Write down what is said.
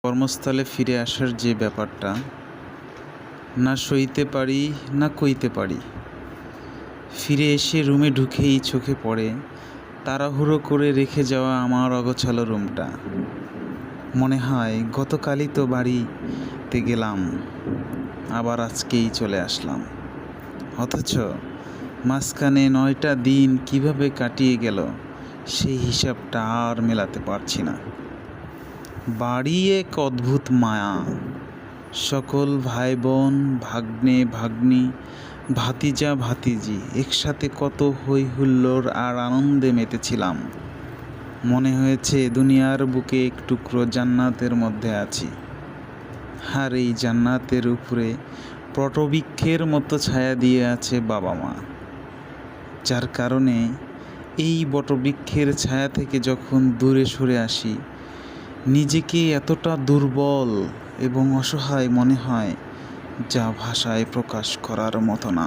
কর্মস্থলে ফিরে আসার যে ব্যাপারটা, না সইতে পারি না কইতে পারি। ফিরে এসে রুমে ঢুকেই চোখে পড়ে তাড়াহুড়ো করে রেখে যাওয়া আমার অগোছালো রুমটা। মনে হয় গতকালই তো বাড়িতে গেলাম, আবার আজকেই চলে আসলাম। অথচ মাঝখানে 9টা দিন কিভাবে কাটিয়ে গেল সেই হিসাবটা আর মেলাতে পারছি না। বাড়ি এক অদ্ভুত মায়া। সকল ভাই বোন, ভাগ্নে ভাগ্নি, ভাতিজা ভাতিজি একসাথে কত হই হুল্লোড় আর আনন্দে মেতেছিলাম। মনে হয়েছে দুনিয়ার বুকে এক টুকরো জান্নাতের মধ্যে আছি। আর এই জান্নাতের উপরে পটবৃক্ষের মতো ছায়া দিয়ে আছে বাবা মা, যার কারণে এই বটবৃক্ষের ছায়া থেকে যখন দূরে সরে আসি, নিজেকে এতটা দুর্বল এবং অসহায় মনে হয়, যা ভাষায় প্রকাশ করার মতো না।